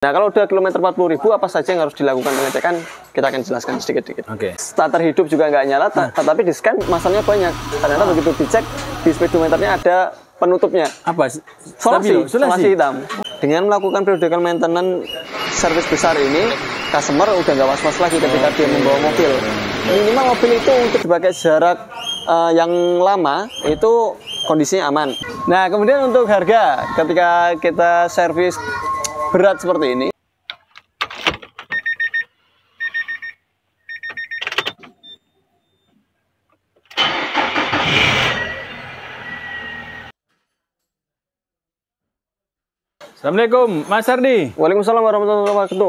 Nah, kalau udah kilometer 40.000 apa saja yang harus dilakukan pengecekan, kita akan jelaskan sedikit-sedikit. Starter hidup juga nggak nyala, tetapi di scan masalahnya banyak. Ternyata begitu dicek, di speedometernya ada penutupnya. Apa? Solasi hitam. Dengan melakukan periodical maintenance service besar ini, customer udah nggak was-was lagi ketika dia membawa mobil. Minimal mobil itu untuk dipakai jarak yang lama, itu kondisinya aman. Nah, kemudian untuk harga, ketika kita servis berat seperti ini, Assalamualaikum Mas Ardi. Waalaikumsalam warahmatullahi wabarakatuh.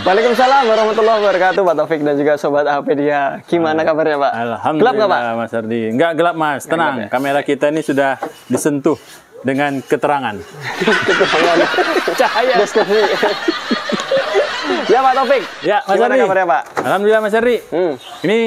Waalaikumsalam warahmatullahi wabarakatuh, Pak Taufik dan juga Sobat Apedia. Gimana kabarnya, Pak? Alhamdulillah. Gelap nggak, Pak? Mas Ardi. Enggak gelap, Mas. Tenang, gelap, ya? Kamera kita ini sudah disentuh dengan keterangan. Keterangan cahaya. Deskripsi. Ya, Pak Taufik. Ya, Mas Gimana Ardi. kabarnya, Pak? Alhamdulillah, Mas Ardi. Ini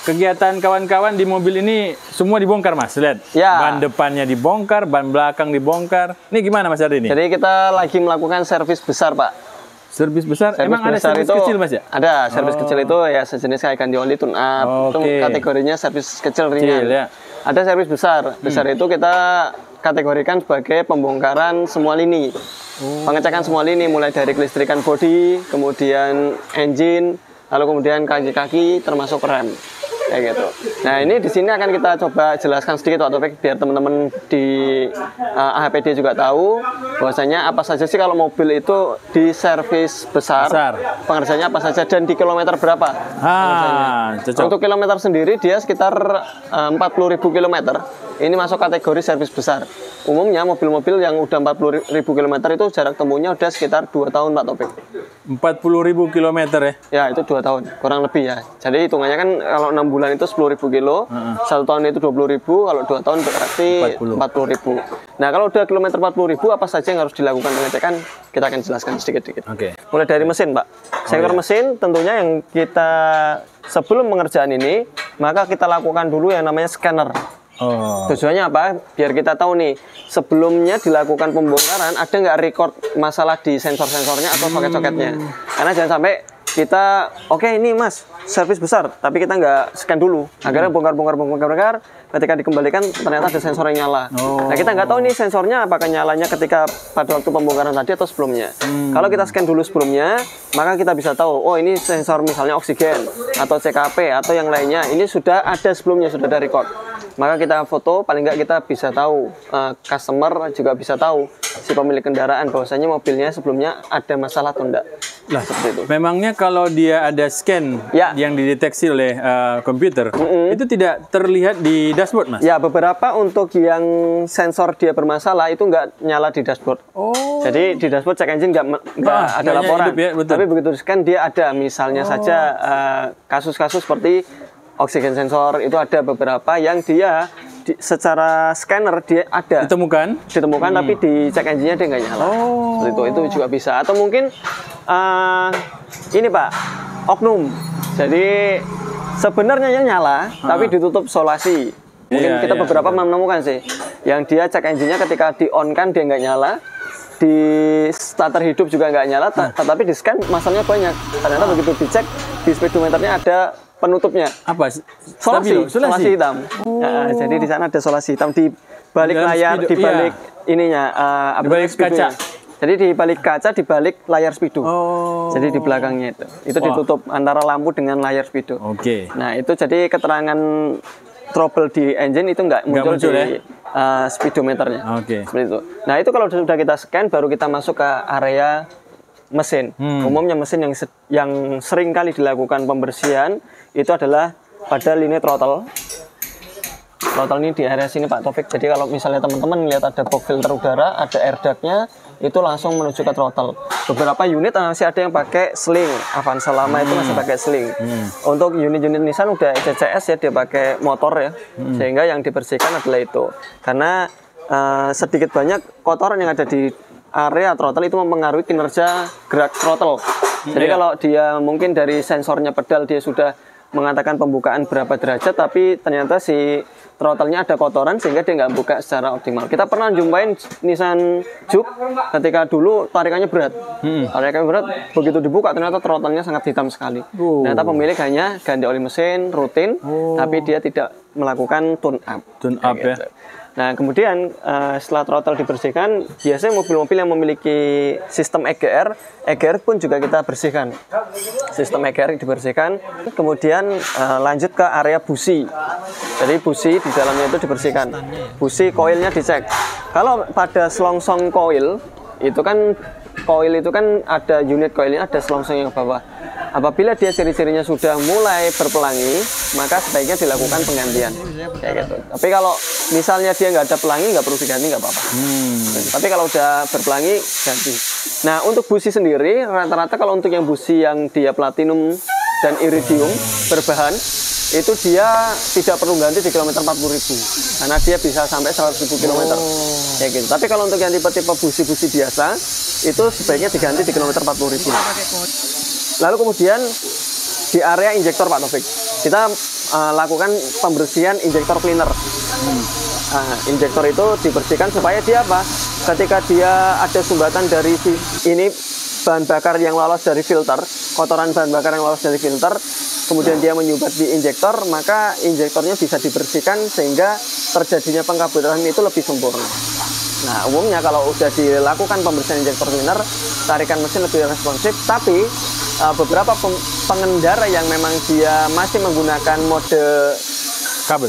kegiatan kawan-kawan di mobil ini semua dibongkar, Mas. Lihat. Ya. Ban depannya dibongkar, ban belakang dibongkar. Ini gimana, Mas Ardi ini? Jadi kita lagi melakukan servis besar, Pak. Servis besar? Servis emang ada servis kecil, Mas ya? Ada, servis kecil itu ya sejenis kayak ganti oli tune up. Itu kategorinya servis kecil ringan. Ya. Ada servis besar. Besar itu kita kategorikan sebagai pembongkaran semua lini. Pengecekan semua lini mulai dari kelistrikan bodi, kemudian engine, lalu kemudian kaki-kaki termasuk rem. Kayak gitu. Nah, ini di sini akan kita coba jelaskan sedikit, Pak Taufik, biar teman-teman di AHPD juga tahu bahwasanya apa saja sih kalau mobil itu di servis besar. Pengerjaannya apa saja dan di kilometer berapa. Untuk kilometer sendiri dia sekitar 40.000 km. Ini masuk kategori servis besar. Umumnya mobil-mobil yang udah 40.000 km itu jarak tempuhnya udah sekitar 2 tahun, Pak Taufik. 40.000 km ya? Ya, itu 2 tahun, kurang lebih ya. Jadi hitungannya kan kalau 6 bulan itu 10.000 kilo, 1 tahun itu 20.000, kalau 2 tahun berarti 40.000. Nah, kalau udah kilometer 40.000 apa saja yang harus dilakukan pengecekan, kita akan jelaskan sedikit-sedikit. Mulai dari mesin, Pak. Sektor mesin tentunya yang kita sebelum pengerjaan ini, maka kita lakukan dulu yang namanya scanner. Tujuannya apa? Biar kita tahu nih, sebelumnya dilakukan pembongkaran ada nggak record masalah di sensor-sensornya atau soket-soketnya. Karena jangan sampai kita, oke, ini Mas, servis besar, tapi kita nggak scan dulu. Akhirnya bongkar, ketika dikembalikan ternyata ada sensor yang nyala. Nah, kita nggak tahu nih sensornya apakah nyalanya ketika pada waktu pembongkaran tadi atau sebelumnya. Kalau kita scan dulu sebelumnya, maka kita bisa tahu, oh ini sensor misalnya oksigen, atau CKP, atau yang lainnya. Ini sudah ada sebelumnya, sudah ada record. Maka kita foto, paling nggak kita bisa tahu, customer juga bisa tahu, si pemilik kendaraan, bahwasanya mobilnya sebelumnya ada masalah atau enggak. Lah, seperti itu. Memangnya kalau dia ada scan yang dideteksi oleh komputer, itu tidak terlihat di dashboard, Mas? Ya, beberapa untuk yang sensor dia bermasalah itu nggak nyala di dashboard. Jadi di dashboard check engine nggak ada laporan. Hidup, ya, tapi begitu di scan dia ada, misalnya saja kasus-kasus seperti oksigen sensor itu ada beberapa yang dia secara scanner dia ada ditemukan tapi di check engine-nya dia nggak nyala. Seperti itu juga bisa. Atau mungkin ini, Pak, oknum. Jadi sebenarnya nyala tapi ditutup solasi. Mungkin kita beberapa menemukan sih yang dia check engine-nya ketika di on kan dia nggak nyala, di starter hidup juga nggak nyala, tapi di scan masalahnya banyak. Ternyata begitu dicek di speedometernya ada penutupnya. Apa? Solasi hitam. Nah, jadi di sana ada solasi hitam di balik layar, di balik ininya, di balik kaca. Jadi di balik kaca, di balik layar speedo. Jadi di belakangnya itu ditutup antara lampu dengan layar speedo. Nah, itu jadi keterangan trouble di engine itu nggak muncul di speedometernya. Seperti itu. Nah, itu kalau sudah kita scan, baru kita masuk ke area mesin. Umumnya mesin yang sering kali dilakukan pembersihan itu adalah pada lini throttle. Throttle ini di area sini, Pak Taufik. Jadi kalau misalnya teman-teman lihat ada box filter udara, ada air duct-nya, itu langsung menuju ke throttle. Beberapa unit masih ada yang pakai sling. Avanza lama itu masih pakai sling. Untuk unit-unit Nissan udah CCS ya, dia pakai motor ya. Sehingga yang dibersihkan adalah itu. Karena sedikit banyak kotoran yang ada di area throttle itu mempengaruhi kinerja gerak throttle. Jadi kalau dia mungkin dari sensornya pedal dia sudah mengatakan pembukaan berapa derajat, tapi ternyata si throttle-nya ada kotoran sehingga dia nggak buka secara optimal. Kita pernah jumpain Nissan Juke ketika dulu tarikannya berat. Tarikannya berat, begitu dibuka ternyata throttle-nya sangat hitam sekali. Ternyata pemilik hanya ganti oli mesin rutin, tapi dia tidak melakukan tune up. Tune up ya. Nah, kemudian setelah throttle dibersihkan, biasanya mobil-mobil yang memiliki sistem EGR pun juga kita bersihkan. Sistem EGR dibersihkan, kemudian lanjut ke area busi. Jadi busi di dalamnya itu dibersihkan. Busi koilnya dicek. Kalau pada selongsong koil, itu kan ada unit koilnya, ada selongsong yang bawah. Apabila dia ciri-cirinya sudah mulai berpelangi, maka sebaiknya dilakukan penggantian. Kayak gitu. Tapi kalau misalnya dia nggak ada pelangi, nggak perlu diganti, nggak apa-apa. Tapi kalau udah berpelangi, ganti. Nah, untuk busi sendiri, rata-rata kalau untuk yang busi yang dia platinum dan iridium berbahan, itu dia tidak perlu ganti di kilometer 40.000 karena dia bisa sampai 100.000 km. Kayak gitu. Tapi kalau untuk yang tipe-tipe busi-busi biasa, itu sebaiknya diganti di kilometer 40.000. Lalu kemudian di area injektor Pak Taufik, kita lakukan pembersihan injektor cleaner. Injektor itu dibersihkan supaya dia apa? Ketika dia ada sumbatan dari ini bahan bakar yang lolos dari filter, kotoran bahan bakar yang lolos dari filter, kemudian dia menyumbat di injektor, maka injektornya bisa dibersihkan sehingga terjadinya pengkaburan itu lebih sempurna. Nah, umumnya kalau udah dilakukan pembersihan injektor cleaner, tarikan mesin lebih responsif, tapi beberapa pengendara yang memang dia masih menggunakan mode kabel,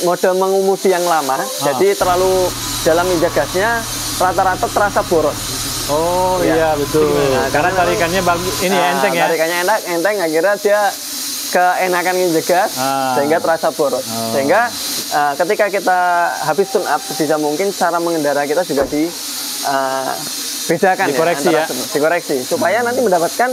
mode mengemudi yang lama, jadi terlalu dalam injak gasnya, rata-rata terasa boros. Oh iya betul. Nah, karena tarikannya bagus, ini enteng ya. Tarikannya enteng, akhirnya dia keenakan injek gas sehingga terasa boros. Sehingga ketika kita habis tune up, sebisa mungkin cara mengendara kita juga bedakan dikoreksi dikoreksi supaya nanti mendapatkan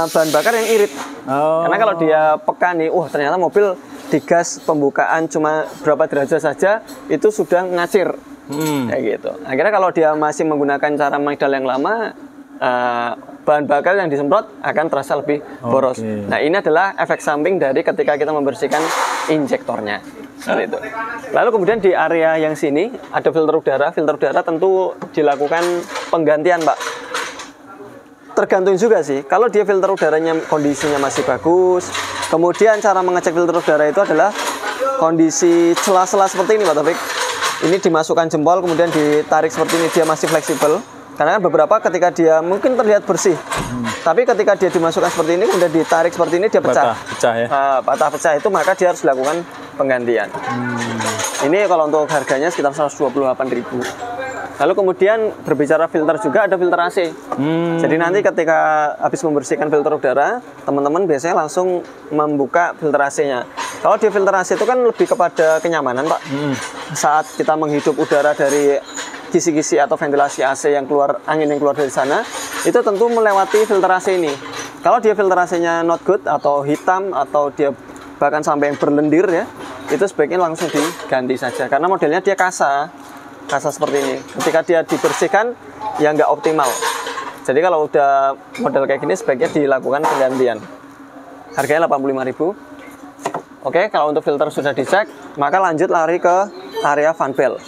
bahan bakar yang irit. Karena kalau dia peka nih, ternyata mobil digas pembukaan cuma berapa derajat saja itu sudah ngacir. Kayak gitu. Akhirnya kalau dia masih menggunakan cara medal yang lama, bahan bakar yang disemprot akan terasa lebih boros. Nah, ini adalah efek samping dari ketika kita membersihkan injektornya. Seperti itu. Lalu kemudian di area yang sini ada filter udara. Filter udara tentu dilakukan penggantian, Pak. Tergantung juga sih. Kalau dia filter udaranya kondisinya masih bagus, kemudian cara mengecek filter udara itu adalah kondisi celah-celah seperti ini, Pak Taufik. Ini dimasukkan jempol, kemudian ditarik seperti ini, dia masih fleksibel. Karena kan beberapa ketika dia mungkin terlihat bersih, tapi ketika dia dimasukkan seperti ini, kemudian ditarik seperti ini, dia pecah. Pecah itu maka dia harus dilakukan penggantian. Ini kalau untuk harganya sekitar 128.000. Lalu kemudian berbicara filter juga, ada filter AC. Jadi nanti ketika habis membersihkan filter udara, teman-teman biasanya langsung membuka filter AC-nya. Kalau di filter AC itu kan lebih kepada kenyamanan, Pak. Saat kita menghidup udara dari kisi-kisi atau ventilasi AC yang keluar, angin yang keluar dari sana, itu tentu melewati filter AC ini. Kalau dia filter AC-nya not good atau hitam atau dia bahkan sampai yang berlendir ya, itu sebaiknya langsung diganti saja karena modelnya dia kasa seperti ini. Ketika dia dibersihkan ya nggak optimal. Jadi kalau udah model kayak gini sebaiknya dilakukan penggantian. Harganya 85.000. Oke, kalau untuk filter sudah dicek, maka lanjut lari ke area fan belt.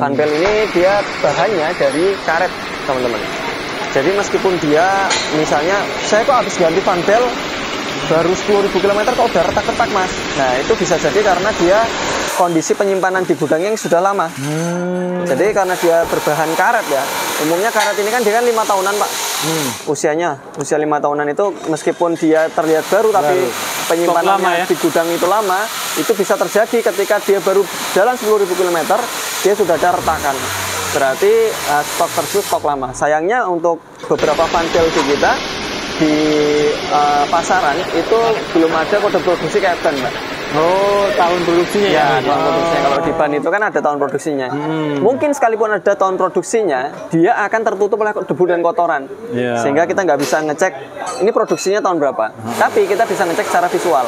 Fan belt ini dia bahannya dari karet, teman-teman. Jadi meskipun dia misalnya saya kok habis ganti fan belt baru 10.000 km kok udah retak-retak, Mas. Nah, itu bisa jadi karena dia kondisi penyimpanan di gudangnya yang sudah lama. Jadi karena dia berbahan karet ya. Umumnya karet ini kan dia kan 5 tahunan, Pak. Usia 5 tahunan itu meskipun dia terlihat baru tapi penyimpanannya di gudang itu lama, itu bisa terjadi ketika dia baru jalan 10.000 km, dia sudah ada retakan. Berarti stok tersebut stok lama. Sayangnya untuk beberapa fan belt kita di pasaran itu belum ada kode produksi kayak ban, Mbak. Oh, tahun produksinya ya? Tahun produksinya. Kalau di ban itu kan ada tahun produksinya. Mungkin sekalipun ada tahun produksinya, dia akan tertutup oleh debu dan kotoran. Sehingga kita nggak bisa ngecek ini produksinya tahun berapa. Tapi kita bisa ngecek secara visual.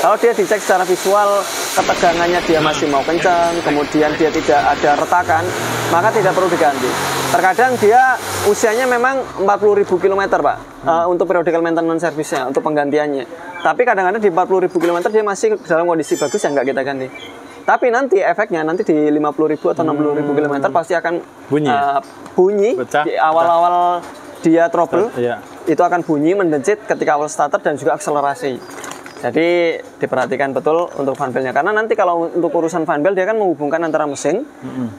Kalau dia dicek secara visual, ketegangannya dia masih mau kencang, kemudian dia tidak ada retakan, maka tidak perlu diganti. Terkadang dia usianya memang 40.000 km, Pak, untuk periodical maintenance service-nya, untuk penggantiannya. Tapi kadang-kadang di 40.000 km dia masih dalam kondisi bagus, ya nggak kita ganti. Tapi nanti efeknya nanti di 50.000 atau 60.000 km pasti akan bunyi di awal-awal dia trouble. Itu akan bunyi mendencit ketika awal starter dan juga akselerasi. Jadi diperhatikan betul untuk fan belt-nya, karena nanti kalau untuk urusan fan belt dia kan menghubungkan antara mesin,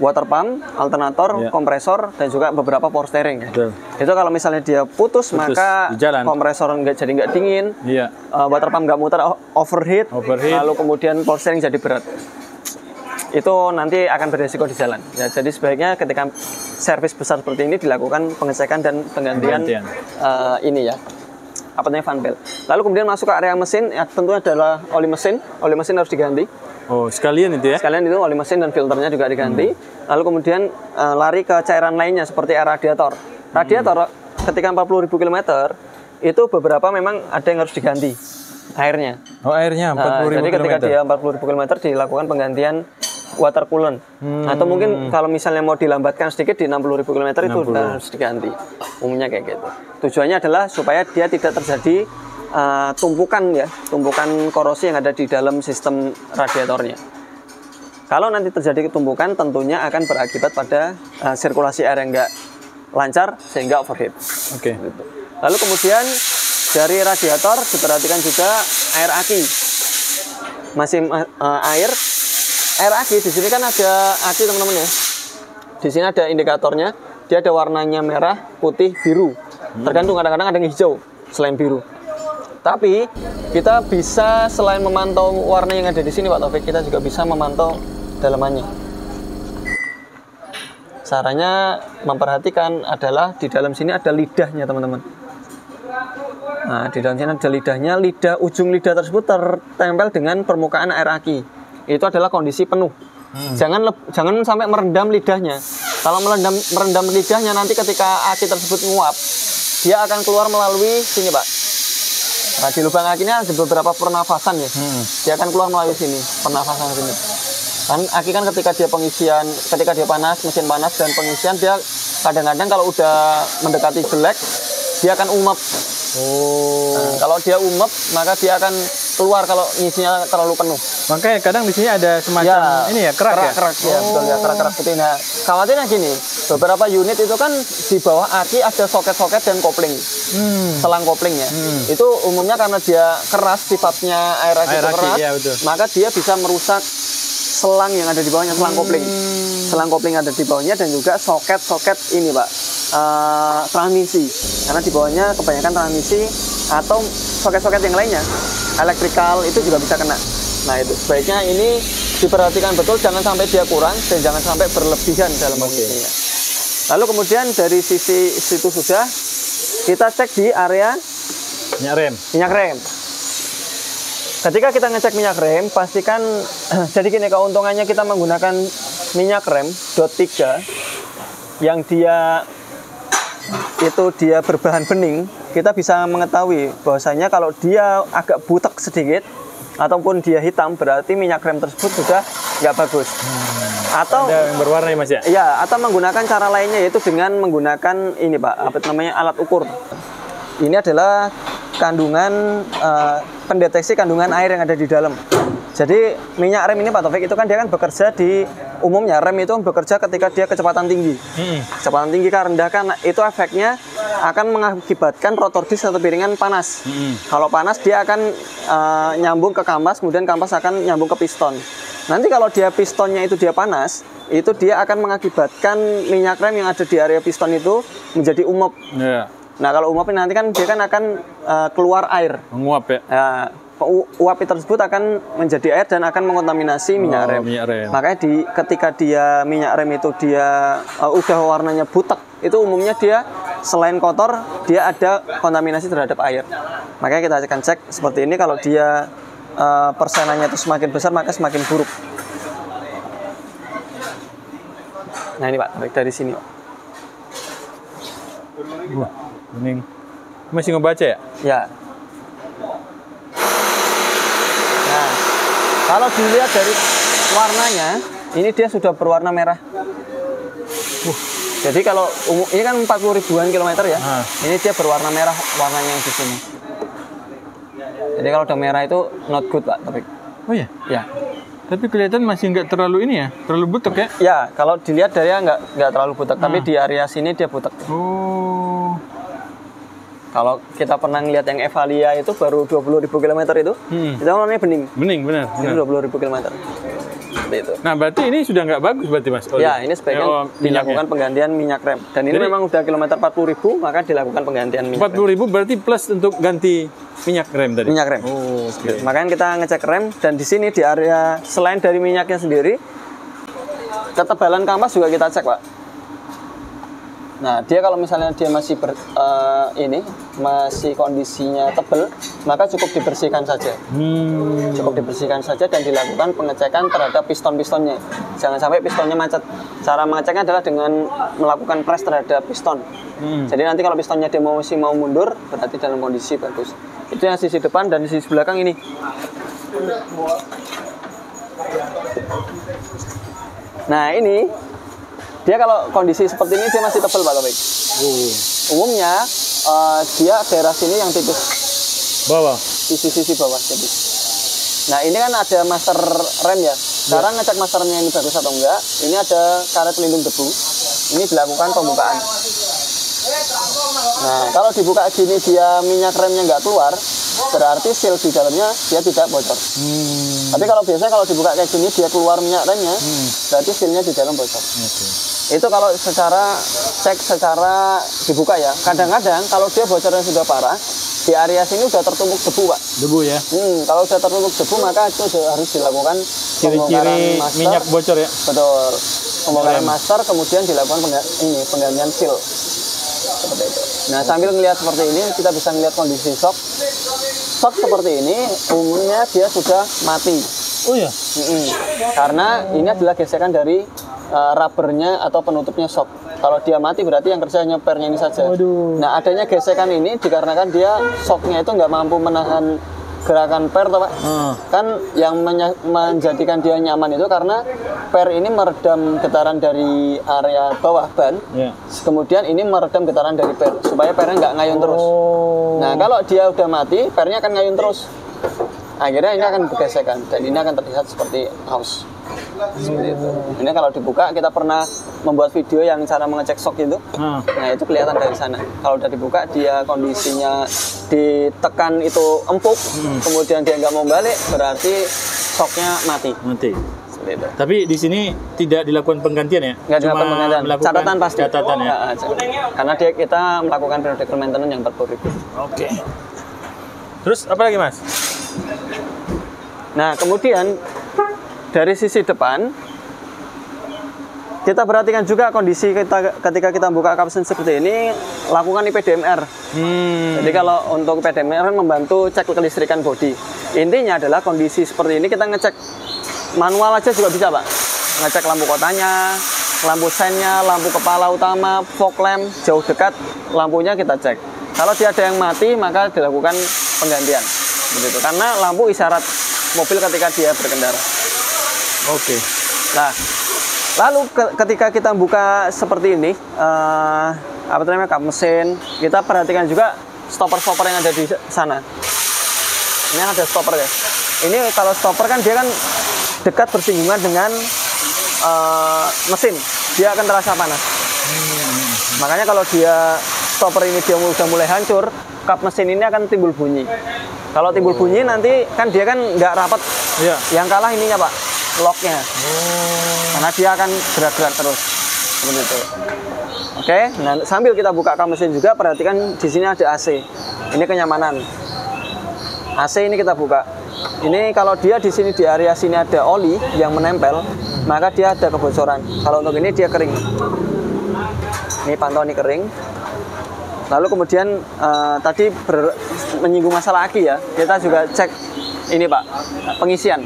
water pump, alternator, kompresor dan juga beberapa power steering. Itu kalau misalnya dia putus maka kompresor jadi nggak dingin, water pump nggak muter, overheat, lalu kemudian power steering jadi berat. Itu nanti akan beresiko di jalan. Ya, jadi sebaiknya ketika servis besar seperti ini dilakukan pengecekan dan penggantian ini ya, apa namanya, fan belt. Lalu kemudian masuk ke area mesin, ya tentunya adalah oli mesin. Oli mesin harus diganti. Oh, sekalian itu ya? Sekalian itu oli mesin dan filternya juga diganti. Lalu kemudian lari ke cairan lainnya seperti air radiator. Radiator ketika 40.000 km itu beberapa memang ada yang harus diganti airnya. Oh, airnya 40.000 km. Jadi ketika dia 40.000 km dilakukan penggantian water coolant. Atau mungkin kalau misalnya mau dilambatkan sedikit di 60.000 km itu harus diganti. Umumnya kayak gitu. Tujuannya adalah supaya dia tidak terjadi tumpukan korosi yang ada di dalam sistem radiatornya. Kalau nanti terjadi tumpukan, tentunya akan berakibat pada sirkulasi air yang enggak lancar sehingga overheat. Oke. Gitu. Lalu kemudian dari radiator diperhatikan juga air aki. Masih air aki di sini kan ada aki, teman-teman ya. Di sini ada indikatornya, dia ada warnanya merah, putih, biru. Tergantung, kadang-kadang ada yang hijau selain biru. Tapi kita bisa selain memantau warna yang ada di sini, Pak Taufik, kita juga bisa memantau dalamannya. Caranya memperhatikan adalah di dalam sini ada lidahnya, teman-teman. Nah, di dalam sini ada lidahnya, ujung lidah tersebut tertempel dengan permukaan air aki. Itu adalah kondisi penuh. Jangan sampai merendam lidahnya. Kalau merendam lidahnya, nanti ketika aki tersebut nguap, dia akan keluar melalui sini, Pak. Nah, di lubang aki ini ada beberapa pernafasan ya. Dia akan keluar melalui sini, pernafasan sini. Kan aki kan ketika dia panas, mesin panas dan pengisian, dia kadang-kadang kalau udah mendekati jelek, dia akan umep. Nah, kalau dia umep, maka dia akan keluar kalau ngisinya terlalu penuh. Makanya kadang di sini ada semacam ini ya, kerak ya? Kerak ya, betul ya, kerak-kerak putih. Nah, khawatirnya gini, beberapa unit itu kan di bawah aki ada soket-soket dan kopling, selang koplingnya. Itu umumnya karena dia keras, sifatnya air aki itu keras, ya, maka dia bisa merusak selang yang ada di bawahnya, selang kopling. Selang kopling ada di bawahnya dan juga soket-soket ini, Pak, transmisi. Karena di bawahnya kebanyakan transmisi atau soket-soket yang lainnya, elektrikal itu juga bisa kena. Nah, itu sebaiknya ini diperhatikan betul, jangan sampai dia kurang dan jangan sampai berlebihan dalam pengisiannya. Lalu kemudian dari sisi situ sudah kita cek di area minyak rem. Ketika kita ngecek minyak rem, pastikan jadi gini, keuntungannya kita menggunakan minyak rem DOT 3 yang dia berbahan bening, kita bisa mengetahui bahwasanya kalau dia agak butek sedikit ataupun dia hitam, berarti minyak rem tersebut sudah nggak bagus. Atau ada yang berwarna ya, Mas ya? Iya, atau menggunakan cara lainnya, yaitu dengan menggunakan ini, Pak, apa namanya, alat ukur. Ini adalah kandungan pendeteksi kandungan air yang ada di dalam. Jadi minyak rem ini, Pak Taufik, itu kan dia kan bekerja umumnya rem itu bekerja ketika dia kecepatan tinggi. Kecepatan tinggi kan rendahkan, itu efeknya akan mengakibatkan rotor disk atau piringan panas. Kalau panas dia akan nyambung ke kampas, kemudian kampas akan nyambung ke piston. Nanti kalau dia pistonnya itu dia panas, itu dia akan mengakibatkan minyak rem yang ada di area piston itu menjadi umep. Nah, kalau umep nanti kan dia kan akan keluar air. Menguap ya? Uap tersebut akan menjadi air dan akan mengontaminasi minyak rem. Makanya ketika minyak rem itu dia udah warnanya butek, itu umumnya dia selain kotor, dia ada kontaminasi terhadap air. Makanya kita akan cek seperti ini, kalau dia persenannya itu semakin besar, maka semakin buruk. Nah, ini, Pak, dari sini, Pak. Kuning. Masih ngebaca ya? Ya. Nah, Kalau dilihat dari warnanya, ini dia sudah berwarna merah. Jadi kalau ini kan 40 ribuan kilometer ya, ini dia berwarna merah warnanya yang di sini. Jadi kalau udah merah itu not good Pak, tapi. Oh ya? Ya. Tapi kelihatan masih nggak terlalu ini ya, terlalu butek ya? Ya, kalau dilihat dari nggak terlalu butek, tapi di area sini dia butek. Oh. Kalau kita pernah ngeliat yang Evalia itu baru 20.000 kilometer itu warnanya bening. Bening, benar. Ini 20.000 kilometer. Seperti itu. Nah, berarti ini sudah nggak bagus berarti Mas? Ya, ini sebaiknya dilakukan penggantian minyak rem. Dan ini memang udah kilometer 40.000, maka dilakukan penggantian minyak 40.000 berarti plus untuk ganti minyak rem tadi? Minyak rem. Oh, okay. Makanya kita ngecek rem, dan di sini di area selain dari minyaknya sendiri, ketebalan kampas juga kita cek Pak. Nah, dia kalau misalnya dia masih masih kondisinya tebal, maka cukup dibersihkan saja. Cukup dibersihkan saja dan dilakukan pengecekan terhadap piston-pistonnya. Jangan sampai pistonnya macet. Cara mengeceknya adalah dengan melakukan press terhadap piston. Jadi nanti kalau pistonnya dia masih mau mundur, berarti dalam kondisi bagus. Itu yang sisi depan, dan di sisi belakang ini. Nah, ini dia kalau kondisi seperti ini dia masih tebal Pak Taufik. Umumnya dia daerah sini yang tipis. Bawah. Sisi bawah tipis. Nah, ini kan ada master rem ya. Sekarang ngecek masternya ini bagus atau enggak. Ini ada karet pelindung debu. Ini dilakukan pembukaan. Nah, kalau dibuka gini dia minyak remnya nggak keluar, berarti seal di dalamnya dia tidak bocor. Tapi kalau biasanya kalau dibuka kayak gini dia keluar minyak remnya, berarti sealnya di dalam bocor. Itu kalau secara dibuka ya. Kadang-kadang kalau dia bocornya sudah parah, di area sini udah tertumpuk debu Pak. Debu ya? Kalau sudah tertumpuk debu, maka itu harus dilakukan ciri-ciri minyak bocor ya? Betul. Pembongkaran master, kemudian dilakukan penggantian seal. Seperti itu. Nah, sambil melihat seperti ini, kita bisa melihat kondisi shock. Shock seperti ini, umumnya dia sudah mati. Oh ya? Karena ini adalah gesekan dari rubbernya atau penutupnya shock. Kalau dia mati berarti yang kerja hanya pernya ini saja. Nah, adanya gesekan ini dikarenakan dia shocknya itu nggak mampu menahan gerakan per, Pak. Kan yang menjadikan dia nyaman itu karena per ini meredam getaran dari area bawah ban. Kemudian ini meredam getaran dari per supaya pernya nggak ngayun terus. Nah, kalau dia udah mati, pernya akan ngayun terus. Akhirnya ini akan bergesekan dan ini akan terlihat seperti aus. Seperti itu. Ini kalau dibuka, kita pernah membuat video yang cara mengecek shock itu. Nah, itu kelihatan dari sana. Kalau udah dibuka, dia kondisinya ditekan itu empuk, kemudian dia nggak mau balik, berarti shocknya mati. Seperti itu. Tapi di sini tidak dilakukan penggantian ya? Nggak dilakukan penggantian. Catatan pasti. Catatan ya? Karena kita melakukan periodical maintenance yang 40.000. Oke. Terus apa lagi Mas? Nah, kemudian dari sisi depan kita perhatikan juga kondisi ketika kita buka kap mesin seperti ini, lakukan IPDMR. Jadi kalau untuk IPDMR membantu cek kelistrikan bodi. Intinya adalah kondisi seperti ini kita ngecek manual aja juga bisa Pak. Ngecek lampu kotanya, lampu sennya, lampu kepala utama, fog lamp, jauh dekat, lampunya kita cek. Kalau dia ada yang mati, maka dilakukan penggantian. Begitu. Karena lampu isyarat mobil ketika dia berkendara. Oke. Nah, lalu ketika kita buka seperti ini, kap mesin, kita perhatikan juga stopper-stopper yang ada di sana. Ini ada stopper ya. Ini kalau stopper kan dia kan dekat bersinggungan dengan mesin, dia akan terasa panas. Makanya kalau dia stopper ini dia sudah mulai hancur, kap mesin ini akan timbul bunyi. Kalau timbul bunyi nanti kan dia kan nggak rapat. Yang kalah ininya Pak, locknya. Karena dia akan gerak-gerak terus. Seperti itu. Oke, nah sambil kita buka kap mesin juga perhatikan di sini ada AC. Ini kenyamanan. AC ini kita buka. Ini kalau dia di sini di area sini ada oli yang menempel, maka dia ada kebocoran. Kalau untuk ini dia kering. Ini pantau ini kering. Lalu kemudian tadi menyinggung masalah aki ya, kita juga cek ini Pak, pengisian.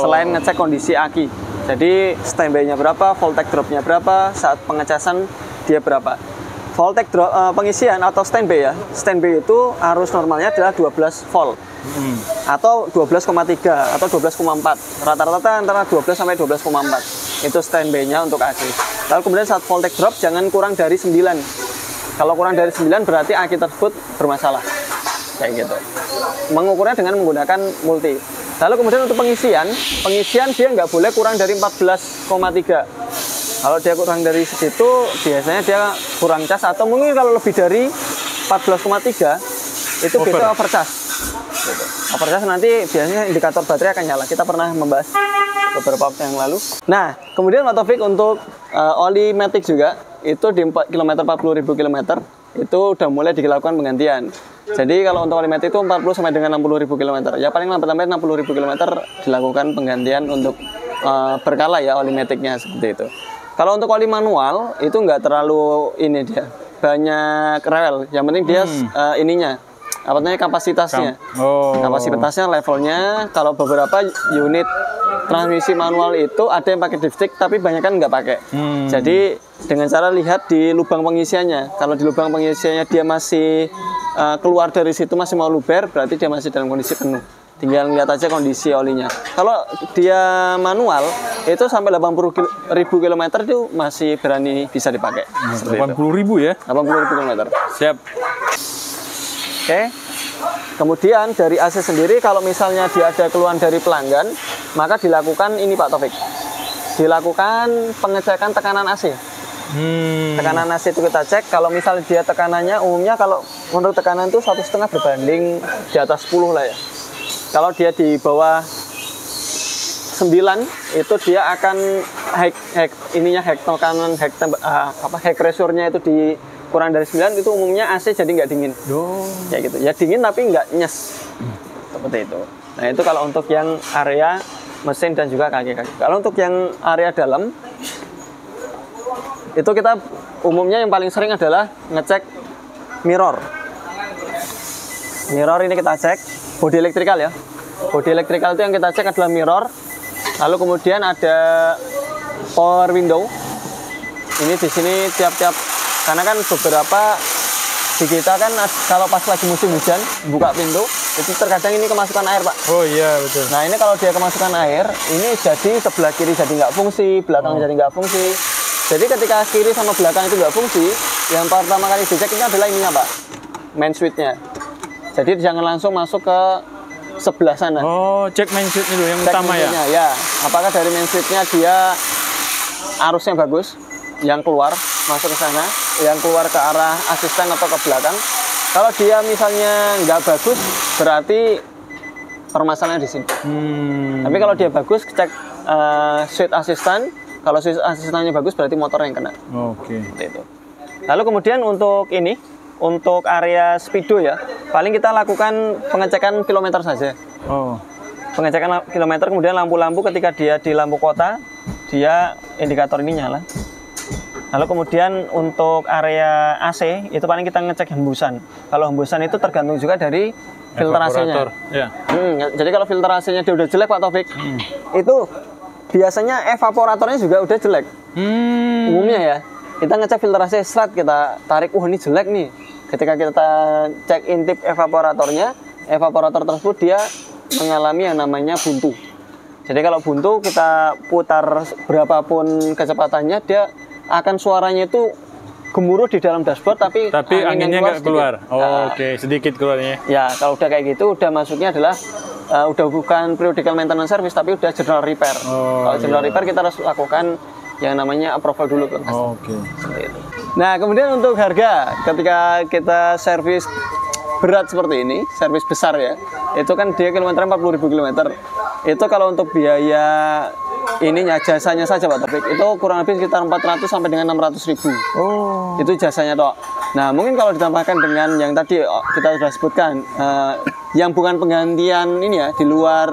Selain ngecek kondisi aki, jadi standby-nya berapa, voltage drop-nya berapa, saat pengecasan dia berapa. Voltage drop, pengisian atau standby ya, standby itu arus normalnya adalah 12 volt. atau 12,3 atau 12,4. Rata-rata antara 12 sampai 12,4. Itu standby-nya untuk AC. Lalu kemudian saat voltage drop jangan kurang dari 9. Kalau kurang dari 9 berarti aki tersebut bermasalah. Kayak gitu. Mengukurnya dengan menggunakan multi. Lalu kemudian untuk pengisian dia nggak boleh kurang dari 14,3. Kalau dia kurang dari segitu, biasanya dia kurang cas, atau mungkin kalau lebih dari 14,3 itu biasanya overcharge. Gitu. Overcharge nanti biasanya indikator baterai akan nyala. Kita pernah membahas beberapa waktu yang lalu. Nah, kemudian Pak Taufik untuk oli matic juga itu di kilometer 40.000 km itu udah mulai dilakukan penggantian. Jadi kalau untuk oli matic itu 40 sampai dengan 60.000 km. Ya paling lambat sampai 60.000 km dilakukan penggantian untuk berkala ya oli maticnya seperti itu. Kalau untuk oli manual itu nggak terlalu ini dia banyak rewel. Yang penting dia ininya apa namanya kapasitasnya. Kapasitasnya levelnya. Kalau beberapa unit transmisi manual itu ada yang pakai dipstick tapi banyak kan nggak pakai. Jadi dengan cara lihat di lubang pengisiannya. Kalau di lubang pengisiannya dia masih keluar dari situ masih mau luber, berarti dia masih dalam kondisi penuh. Tinggal lihat aja kondisi olinya. Kalau dia manual itu sampai 80.000 km itu masih berani bisa dipakai. 80.000 ya? 80.000 km. Siap. Oke. Kemudian dari AC sendiri kalau misalnya dia ada keluhan dari pelanggan, maka dilakukan ini Pak Taufik. Dilakukan pengecekan tekanan AC. Tekanan AC itu kita cek. Kalau misalnya dia tekanannya umumnya kalau menurut tekanan itu 1,5 berbanding di atas 10 lah ya. Kalau dia di bawah 9 itu dia akan high pressure-nya itu di kurang dari 9 itu umumnya AC jadi nggak dingin. Kayak gitu. Ya dingin tapi nggak nyes. Seperti itu. Nah, itu kalau untuk yang area mesin dan juga kaki-kaki. Kalau untuk yang area dalam itu kita umumnya yang paling sering adalah ngecek mirror. Mirror ini kita cek bodi elektrikal ya. Bodi elektrikal itu yang kita cek adalah mirror. Lalu kemudian ada power window. Ini di sini tiap-tiap karena kan beberapa di kita kan kalau pas lagi musim hujan buka pintu itu terkadang ini kemasukan air Pak. Oh iya betul. Nah ini kalau dia kemasukan air ini jadi sebelah kiri jadi nggak fungsi, belakang jadi nggak fungsi. Jadi ketika kiri sama belakang itu nggak fungsi, yang pertama kali dicek ini adalah ininya Pak, main switch-nya. Jadi jangan langsung masuk ke sebelah sana. Oh, cek main switch dulu yang utama ya? Ya, apakah dari main switch-nya dia arusnya bagus, yang keluar masuk ke sana, yang keluar ke arah asisten atau ke belakang. Kalau dia misalnya nggak bagus, berarti permasalahannya di sini. Tapi kalau dia bagus, cek switch asisten. Kalau switch asistennya bagus, berarti motor yang kena. Oke. Itu. Lalu kemudian untuk ini, untuk area speedo ya, paling kita lakukan pengecekan kilometer saja. Pengecekan kilometer, kemudian lampu-lampu ketika dia di lampu kota, dia indikator ini nyala. Lalu kemudian untuk area AC, itu paling kita ngecek hembusan. Kalau hembusan itu tergantung juga dari filter AC-nya. Ya. Jadi kalau filter AC-nya dia udah jelek Pak Taufik, itu biasanya evaporatornya juga udah jelek. Umumnya ya. Kita ngecek filter AC, kita tarik, ini jelek nih. Ketika kita cek intip evaporatornya, evaporator tersebut dia mengalami yang namanya buntu. Jadi kalau buntu kita putar berapapun kecepatannya, dia akan suaranya itu gemuruh di dalam dashboard, tapi anginnya nggak keluar. Oke, sedikit keluarnya. Ya, kalau udah kayak gitu, udah masuknya adalah udah bukan periodical maintenance service, tapi udah general repair. Kalau general repair kita harus lakukan yang namanya approval dulu ke customer. Nah, kemudian untuk harga, ketika kita servis berat seperti ini, servis besar ya, itu kan dia kilometer 40.000 km. Itu kalau untuk biaya ininya jasanya saja Pak Taufik, itu kurang lebih sekitar 400 sampai dengan 600.000. Itu jasanya toh. Nah, mungkin kalau ditambahkan dengan yang tadi kita sudah sebutkan, yang bukan penggantian ini ya, di luar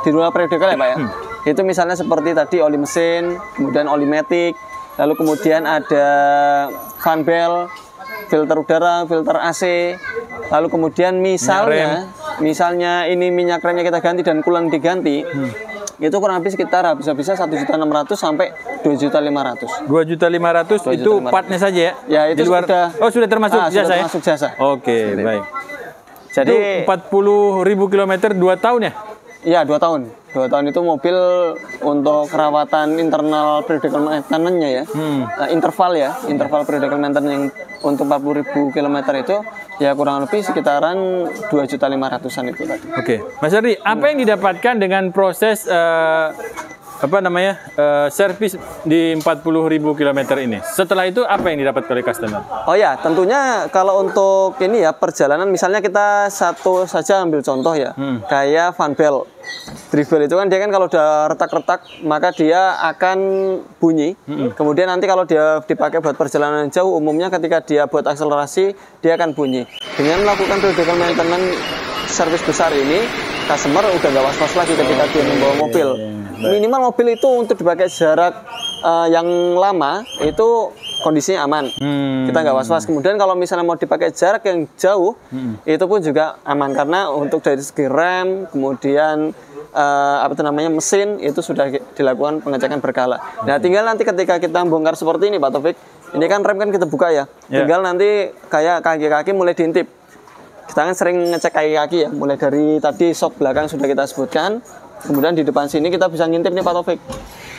periodical ya Pak ya. Itu misalnya seperti tadi oli mesin, kemudian oli matic, lalu kemudian ada fan belt, filter udara, filter AC, lalu kemudian misalnya ini minyak remnya kita ganti dan coolant diganti, itu kurang lebih sekitar habis-habisnya 1.600.000 sampai 2.500.000. 2.500.000 itu partnya saja ya? Ya itu di luar, sudah termasuk jasa termasuk jasa. Oke, baik. Jadi 40.000 kilometer 2 tahun ya? Iya, 2 tahun. 2 tahun itu mobil untuk perawatan internal periodical maintenance-nya ya. Interval periodical maintenance yang untuk 40.000 kilometer itu ya kurang lebih sekitaran 2.500.000-an itu tadi. Oke. Mas Ardi, apa yang didapatkan dengan proses servis di 40.000 kilometer ini? Setelah itu apa yang didapat oleh customer? Oh ya, tentunya kalau untuk ini ya perjalanan, misalnya kita satu saja ambil contoh ya, kayak fan belt. Drift belt itu kan dia kan kalau udah retak-retak maka dia akan bunyi. Kemudian nanti kalau dia dipakai buat perjalanan jauh, umumnya ketika dia buat akselerasi dia akan bunyi. Dengan melakukan periodical maintenance servis besar ini, customer udah nggak was-was lagi ketika dia membawa mobil. Minimal mobil itu untuk dipakai jarak yang lama itu kondisinya aman. Kita nggak was-was. Kemudian kalau misalnya mau dipakai jarak yang jauh, itu pun juga aman karena untuk dari segi rem, kemudian mesin itu sudah dilakukan pengecekan berkala. Nah, tinggal nanti ketika kita bongkar seperti ini, Pak Taufik, ini kan rem kan kita buka ya. Tinggal nanti kayak kaki-kaki mulai diintip. Kita kan sering ngecek kaki-kaki ya, mulai dari tadi shock belakang sudah kita sebutkan. Kemudian di depan sini kita bisa ngintip nih Pak Taufik.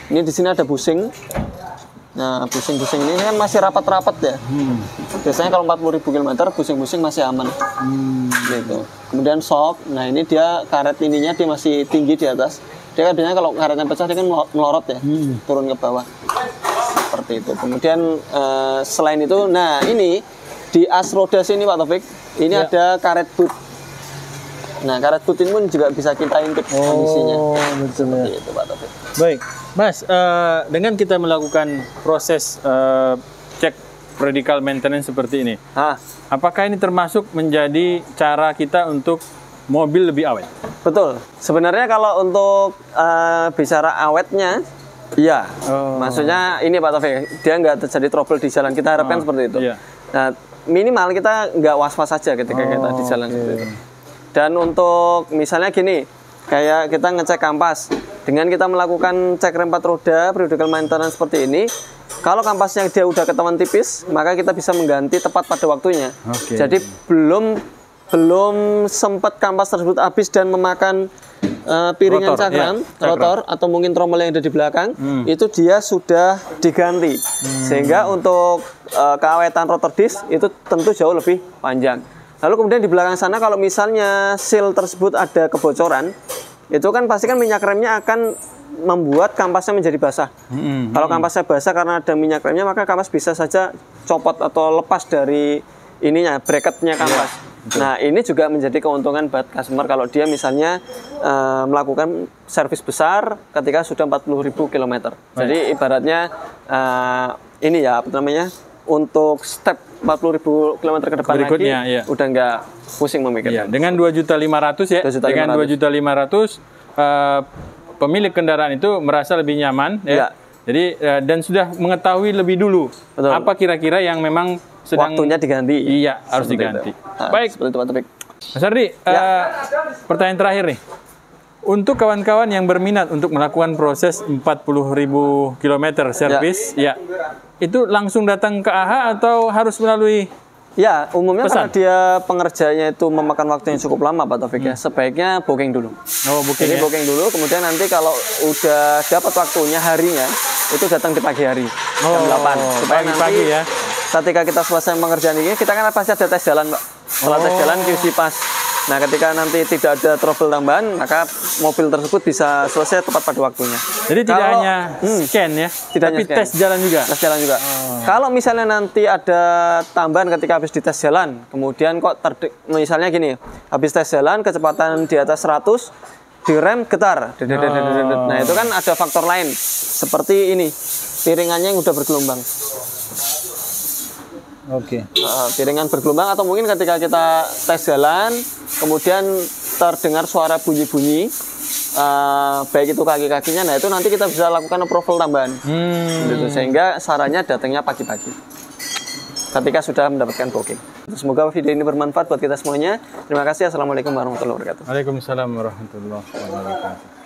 Ini di sini ada bushing. Nah, bushing-bushing ini kan masih rapat-rapat ya. Biasanya kalau 40.000 km bushing-bushing masih aman. Gitu. Kemudian shock. Nah, ini dia karet ininya dia masih tinggi di atas. Dia kadang kalau karetnya pecah dia kan melorot ya, turun ke bawah. Seperti itu. Kemudian selain itu, nah ini di as roda sini Pak Taufik, ini ada karet boot. Nah, karet boot ini pun juga bisa kita intip kondisinya. Betul ya. Itu Pak Taufik. Baik, Mas, dengan kita melakukan proses cek periodical maintenance seperti ini, apakah ini termasuk menjadi cara kita untuk mobil lebih awet? Betul. Sebenarnya kalau untuk bicara awetnya, iya. Maksudnya ini Pak Taufik, dia nggak terjadi trouble di jalan. Kita harapkan seperti itu. Iya. Nah, minimal kita nggak was-was saja ketika kita di jalan seperti itu. Dan untuk misalnya gini, kayak kita ngecek kampas, dengan kita melakukan cek rem 4 roda, periodical maintenance seperti ini, kalau kampasnya dia udah ketahuan tipis, maka kita bisa mengganti tepat pada waktunya. Jadi belum sempat kampas tersebut habis dan memakan piringan cakram, rotor, atau mungkin trommel yang ada di belakang, itu dia sudah diganti. Sehingga untuk keawetan rotor disk itu tentu jauh lebih panjang. Lalu kemudian di belakang sana kalau misalnya seal tersebut ada kebocoran, itu kan pasti kan minyak remnya akan membuat kampasnya menjadi basah. Kalau kampasnya basah karena ada minyak remnya, maka kampas bisa saja copot atau lepas dari ininya, bracketnya kampas. Nah, ini juga menjadi keuntungan buat customer kalau dia misalnya melakukan servis besar ketika sudah 40.000 km. Jadi ibaratnya ini ya untuk step 40.000 km ke depan berikutnya, lagi udah nggak pusing memikirkan. Dengan 2.500.000 ya, dengan 2.500.000 pemilik kendaraan itu merasa lebih nyaman ya. Jadi dan sudah mengetahui lebih dulu apa kira-kira yang memang sedang waktunya diganti. Iya, harus diganti. Baik, seperti itu Pak Taufik. Mas Ardi, pertanyaan terakhir nih. Untuk kawan-kawan yang berminat untuk melakukan proses 40.000 km servis, itu langsung datang ke AHA atau harus melalui Ya, umumnya pesan? Karena dia pengerjanya itu memakan waktu yang cukup lama, Pak Taufik ya. Sebaiknya booking dulu. Jadi booking dulu, kemudian nanti kalau udah dapat waktunya harinya, itu datang di pagi hari jam 8. Supaya nanti ketika kita selesai pengerjaan ini, kita kan pasti ada tes jalan, Pak. Setelah tes jalan QC pas. Nah, ketika nanti tidak ada trouble tambahan, maka mobil tersebut bisa selesai tepat pada waktunya. Jadi tidak hanya scan ya, tapi tes jalan juga. Tes jalan juga. Kalau misalnya nanti ada tambahan ketika habis dites jalan, kemudian kok misalnya gini, habis tes jalan kecepatan di atas 100, direm getar. Nah, itu kan ada faktor lain. Seperti ini, piringannya yang udah bergelombang. Piringan bergelombang, atau mungkin ketika kita tes jalan kemudian terdengar suara bunyi-bunyi baik itu kaki-kakinya, nah itu nanti kita bisa lakukan approval tambahan gitu. Sehingga sarannya datangnya pagi-pagi ketika sudah mendapatkan booking. Semoga video ini bermanfaat buat kita semuanya. Terima kasih. Assalamualaikum warahmatullahi wabarakatuh. Waalaikumsalam warahmatullahi wabarakatuh.